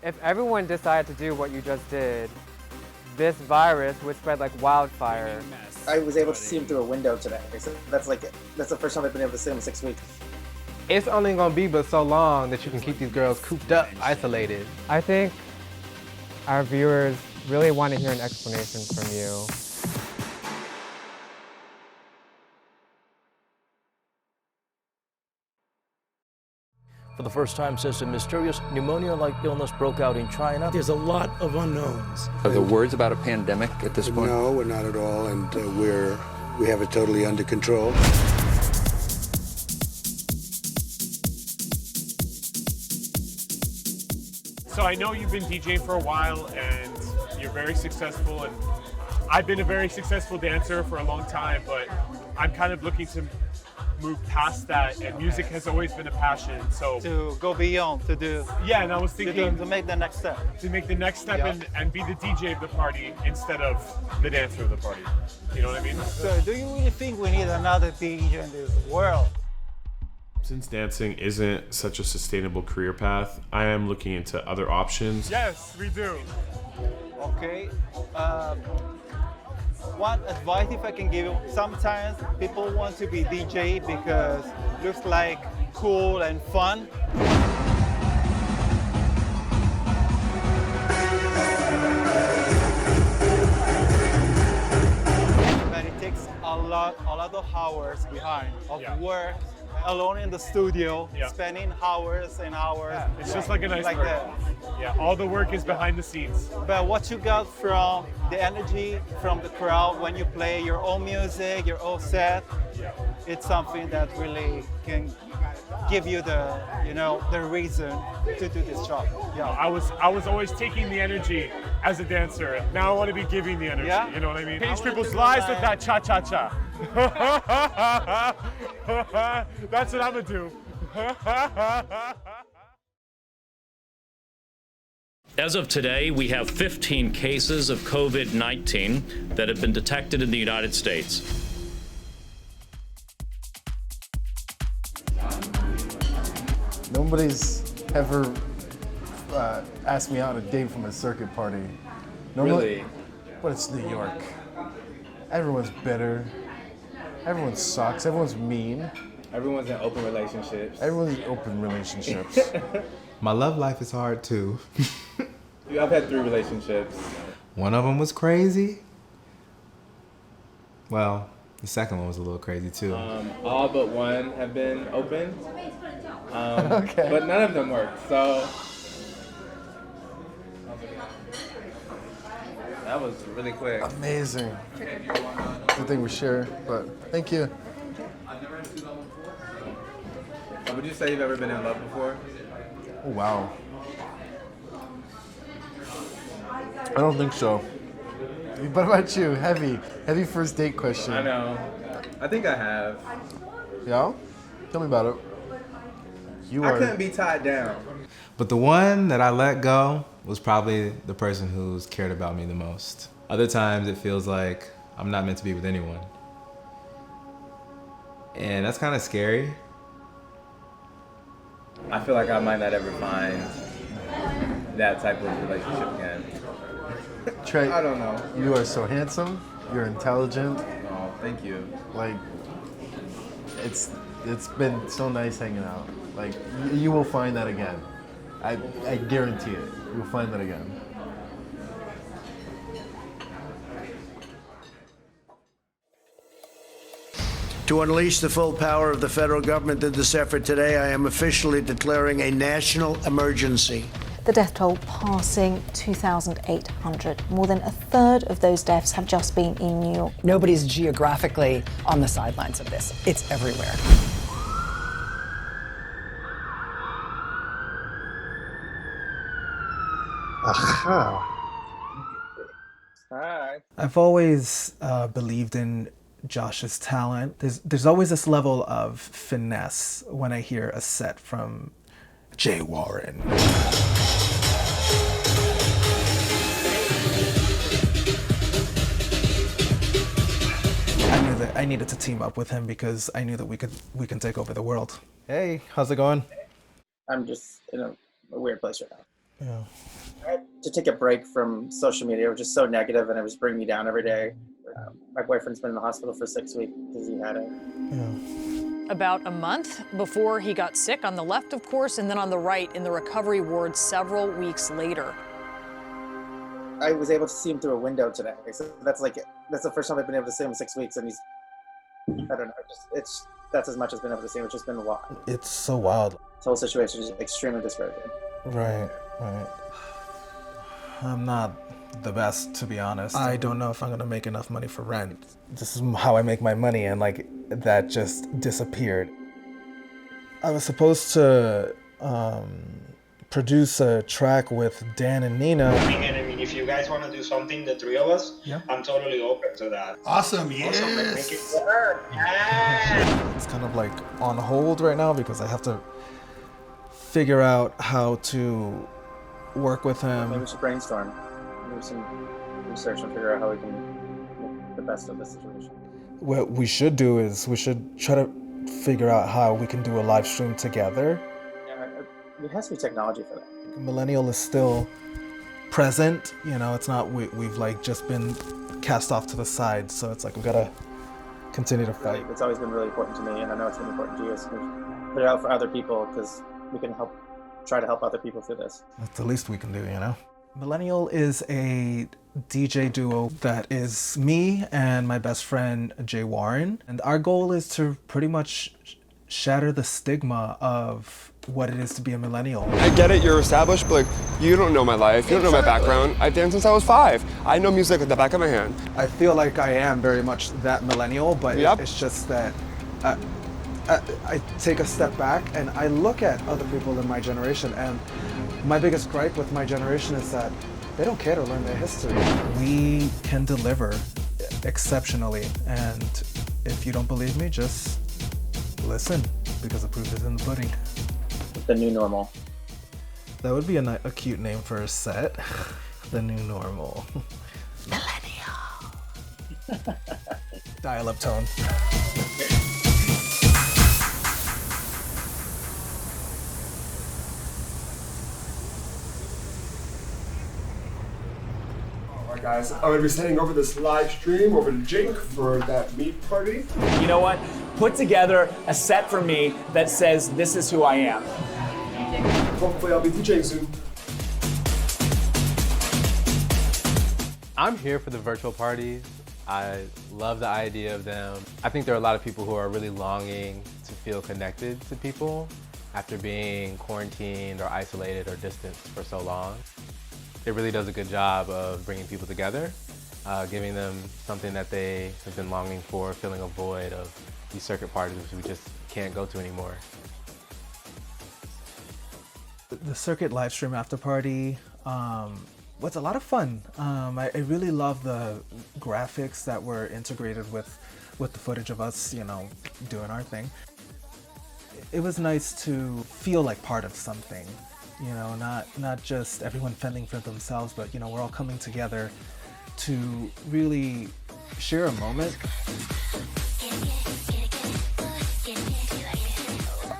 If everyone decided to do what you just did, this virus would spread like wildfire. I was able to see him through a window today. So that's the first time I've been able to see him in 6 weeks. It's only gonna be but so long that you can keep these girls cooped up, isolated. I think our viewers really want to hear an explanation from you. For the first time since a mysterious pneumonia-like illness broke out in China, there's a lot of unknowns. Are there words about a pandemic at this point? No, we're not at all, and we have it totally under control. So I know you've been DJing for a while, and you're very successful, and I've been a very successful dancer for a long time, but I'm kind of looking to move past that, and music has always been a passion. So to go beyond, to do. Yeah, and I was thinking to make the next step. To make the next step and be the DJ of the party instead of the dancer of the party. You know what I mean? So do you really think we need another DJ in this world? Since dancing isn't such a sustainable career path, I am looking into other options. Yes, we do. Okay. One advice if I can give you, sometimes people want to be DJ because it looks like cool and fun. But it takes a lot of hours behind of work, alone in the studio, spending hours and hours. Yeah, it's just like an iceberg. Yeah, all the work is behind the scenes. But what you got from the energy from the crowd when you play your own music, your own set, it's something that really can give you the, the reason to do this job. Yeah. I was always taking the energy as a dancer. Now I want to be giving the energy. You know what I mean? Change people's lives with that cha-cha-cha. That's what I'm gonna do. As of today, we have 15 cases of COVID-19 that have been detected in the United States. Nobody's ever asked me out on a date from a circuit party. Really? But it's New York. Everyone's bitter. Everyone sucks. Everyone's mean. Everyone's in open relationships. Everyone's in open relationships. My love life is hard too. I've had 3 relationships. One of them was crazy. Well, the second one was a little crazy too. All but one have been open. Okay. But none of them worked, so. That was really quick. Amazing. Good thing we share, but thank you. Would you say you've ever been in love before? Oh, wow. I don't think so. What about you? Heavy first date question. I know. I think I have. Yeah? Tell me about it. I couldn't be tied down. But the one that I let go was probably the person who's cared about me the most. Other times it feels like I'm not meant to be with anyone. And that's kind of scary. I feel like I might not ever find that type of relationship again. Trey, I don't know. You are so handsome. You're intelligent. Oh, thank you. Like, it's been so nice hanging out. Like, you will find that again. I guarantee it. You'll find that again. To unleash the full power of the federal government in this effort today, I am officially declaring a national emergency. The death toll passing 2,800. More than a third of those deaths have just been in New York. Nobody's geographically on the sidelines of this. It's everywhere. Aha. Hi. I've always believed in Josh's talent. There's always this level of finesse when I hear a set from Jay Warren. I knew that I needed to team up with him because I knew that we can take over the world. Hey, how's it going? I'm just in a weird place right now. Yeah. I had to take a break from social media. It was just so negative, and it was bringing me down every day. My boyfriend's been in the hospital for 6 weeks because he had it. Yeah. About a month before he got sick, on the left, of course, and then on the right in the recovery ward several weeks later. I was able to see him through a window today. So that's the first time I've been able to see him in 6 weeks, and he's, I don't know, that's as much as I've been able to see him. It's just been a lot. It's so wild. This whole situation is extremely discouraging. Right. I'm not the best, to be honest. I don't know if I'm gonna make enough money for rent. This is how I make my money, and that just disappeared. I was supposed to produce a track with Dan and Nina. I mean, if you guys want to do something, the three of us, yeah, I'm totally open to that. Awesome, yes. Awesome, make it work. Yeah. It's kind of on hold right now because I have to figure out how to work with him. Maybe we should brainstorm. Do some research and figure out how we can make the best of the situation. What we should do is we should try to figure out how we can do a live stream together. Yeah, there has to be technology for that. Millennial is still present, it's not, we've just been cast off to the side, so it's we gotta continue to fight. It's always been really important to me, and I know it's been important to you, so we put it out for other people because we can try to help other people through this. That's the least we can do, Millennial is a DJ duo that is me and my best friend Jay Warren, and our goal is to pretty much shatter the stigma of what it is to be a millennial. I get it, you're established, but you don't know my life, you don't know my background. I've danced since I was 5. I know music at the back of my hand. I feel like I am very much that millennial, but it's just that I take a step back and I look at other people in my generation, and my biggest gripe with my generation is that they don't care to learn their history. We can deliver exceptionally, and if you don't believe me, just listen, because the proof is in the pudding. The new normal. That would be a cute name for a set. The new normal. Millennial. Dial-up tone. Alright guys, I'm gonna be sending over this live stream over to Jake for that meet party. You know what? Put together a set for me that says this is who I am. Hopefully I'll be DJing soon. I'm here for the virtual parties. I love the idea of them. I think there are a lot of people who are really longing to feel connected to people after being quarantined or isolated or distanced for so long. It really does a good job of bringing people together, giving them something that they have been longing for, filling a void of these circuit parties which we just can't go to anymore. The circuit live stream after party was a lot of fun. I really love the graphics that were integrated with the footage of us, doing our thing. It was nice to feel like part of something, not just everyone fending for themselves, but we're all coming together to really share a moment.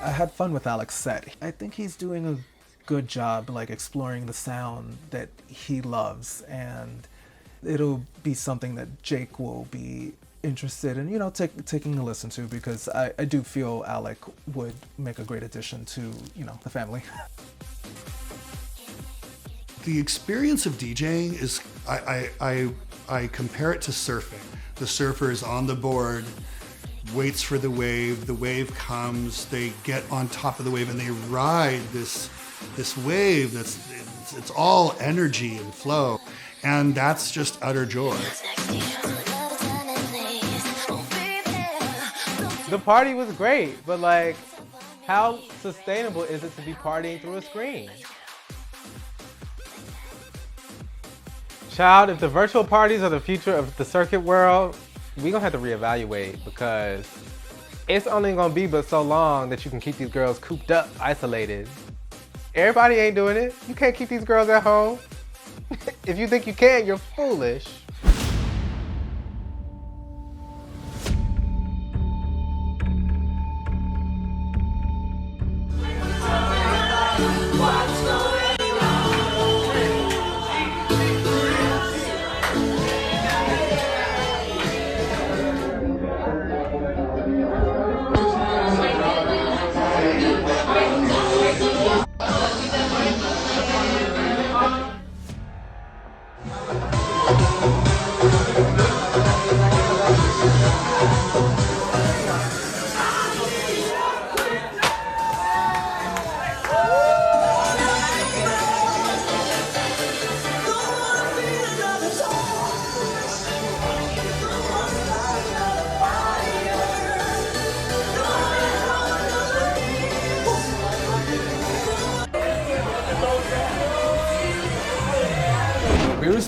I had fun with Alec's set. I think he's doing a good job exploring the sound that he loves, and it'll be something that Jake will be interested in, taking a listen to, because I do feel Alec would make a great addition to, the family. The experience of DJing is, I compare it to surfing. The surfer is on the board, waits for the wave comes, they get on top of the wave and they ride this wave it's all energy and flow, and that's just utter joy. The party was great, but how sustainable is it to be partying through a screen? Child, if the virtual parties are the future of the circuit world, we're gonna have to reevaluate, because it's only gonna be but so long that you can keep these girls cooped up, isolated. Everybody ain't doing it. You can't keep these girls at home. If you think you can, you're foolish.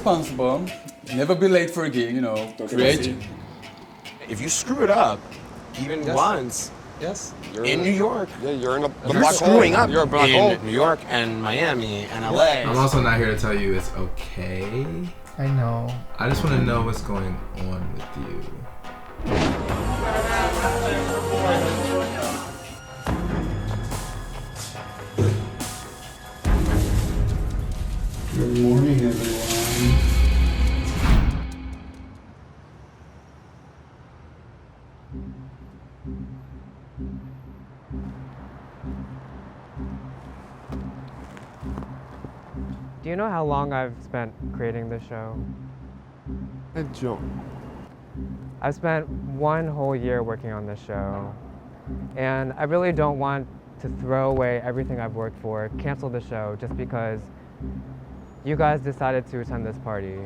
responsible. Never be late for a gig, you know. Create. If you screw it up, even once, yes, in New York, yeah, you're in a You're black screwing hole. up You're a black hole. in New York and Miami and LA. I'm also not here to tell you it's okay. I know. I just want to know what's going on with you. Good morning, everyone. Do you know how long I've spent creating this show? I don't. I've spent 1 whole year working on this show, and I really don't want to throw away everything I've worked for, cancel the show just because you guys decided to attend this party.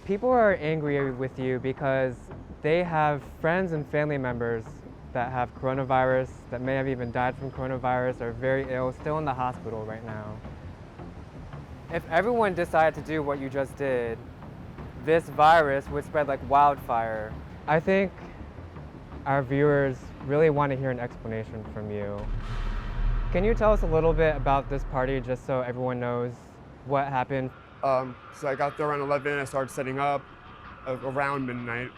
People are angry with you because they have friends and family members that have coronavirus, that may have even died from coronavirus, are very ill, still in the hospital right now. If everyone decided to do what you just did, this virus would spread like wildfire. I think our viewers really want to hear an explanation from you. Can you tell us a little bit about this party just so everyone knows what happened? So I got there around 11, I started setting up around midnight.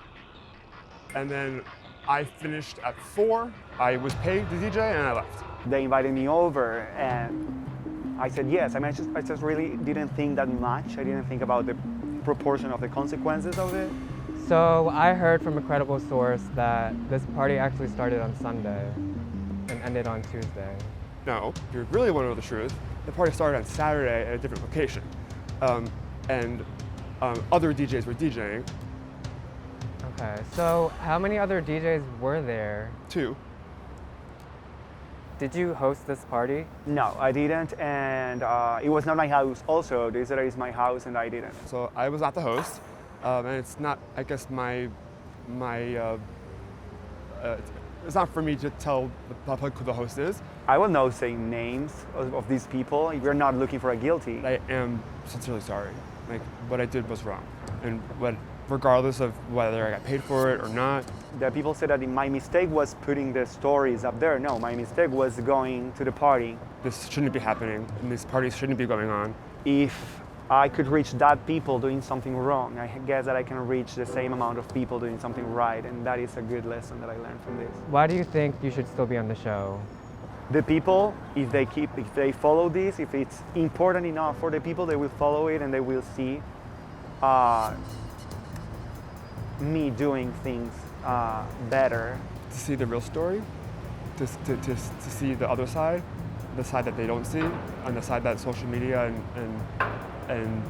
And then I finished at 4. I was paid to DJ and I left. They invited me over and I said yes. I mean, I just really didn't think that much. I didn't think about the proportion of the consequences of it. So I heard from a credible source that this party actually started on Sunday and ended on Tuesday. No, if you really want to know the truth, the party started on Saturday at a different location. Other DJs were DJing. Okay, so how many other DJs were there? 2. Did you host this party? No, I didn't, and it was not my house also. They said it's my house and I didn't. So I was not the host, and it's not, I guess, it's not for me to tell the public who the host is. I will not say names of these people. We're not looking for a guilty. I am sincerely sorry. Like, what I did was wrong. And regardless of whether I got paid for it or not. The people said that my mistake was putting the stories up there. No, my mistake was going to the party. This shouldn't be happening, and these parties shouldn't be going on. If I could reach that people doing something wrong, I guess that I can reach the same amount of people doing something right, and that is a good lesson that I learned from this. Why do you think you should still be on the show? The people, if they follow this, if it's important enough for the people, they will follow it and they will see me doing things better. To see the real story, to see the other side, the side that they don't see, and the side that social media and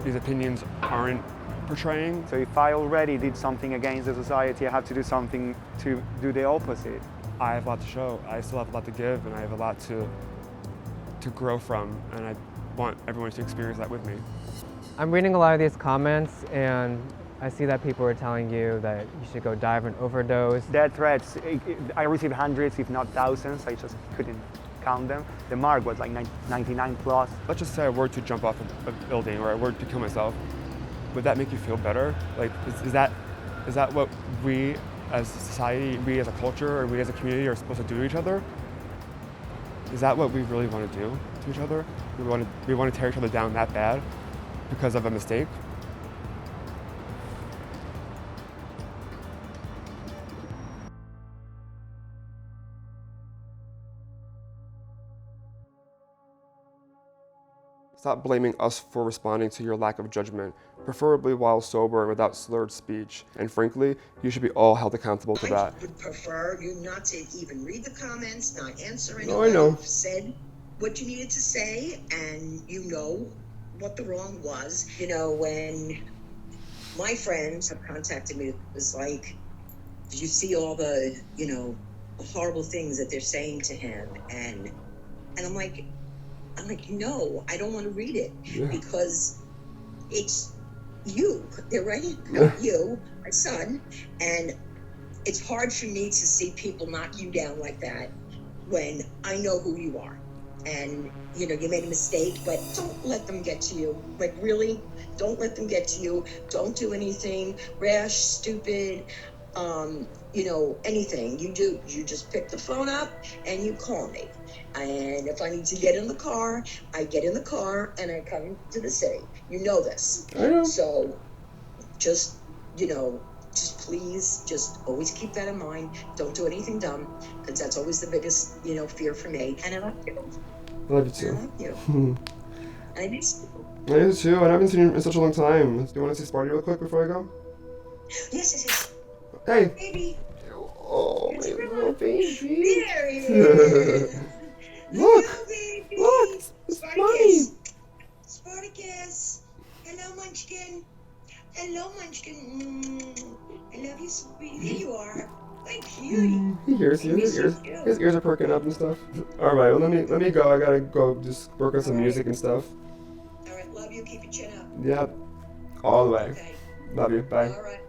these opinions aren't portraying. So if I already did something against the society, I have to do something to do the opposite. I have a lot to show. I still have a lot to give, and I have a lot to grow from, and I want everyone to experience that with me. I'm reading a lot of these comments, and I see that people are telling you that you should go die of an overdose. Death threats, I received hundreds, if not thousands. I just couldn't count them. The mark was like 99 plus. Let's just say I were to jump off a building or I were to kill myself. Would that make you feel better? Like, is that what we as a society, we as a culture, or we as a community are supposed to do to each other? Is that what we really want to do to each other? We want to tear each other down that bad because of a mistake? Stop blaming us for responding to your lack of judgment, preferably while sober and without slurred speech. And frankly, you should be all held accountable to that. I would prefer you not to even read the comments, not answer anything. No, I know. You've said what you needed to say, and you know what the wrong was. You know, when my friends have contacted me, it was like, did you see all the, the horrible things that they're saying to him? And I'm like, no, I don't want to read it because it's you, right? You, my son. And it's hard for me to see people knock you down like that when I know who you are. and you know you made a mistake, but don't let them get to you. Like really, don't let them get to you. Don't do anything rash, stupid, you know, anything. You just pick the phone up and you call me. And if I need to get in the car, I get in the car and I come to the city. You know this. I know. So just, you know, just please, just always keep that in mind. Don't do anything dumb, because that's always the biggest, you know, fear for me. And I love you. I love you too. I love you. I miss you. I do too, and I haven't seen you in such a long time. Do you want to see Sparty real quick before I go? Yes. Hey. Baby. Oh, my little baby. There he is. Look. Hello, baby. Look. It's mine. Spartacus. Hello, Munchkin. Hello, Munchkin. I love you, sweetie. There you are. Thank you. He hears you. His ears are perking up and stuff. All right, well, let me go. I gotta go just work on some music and stuff. All right, love you. Keep your chin up. Yep. All the way. Okay. Love you. Bye. All right.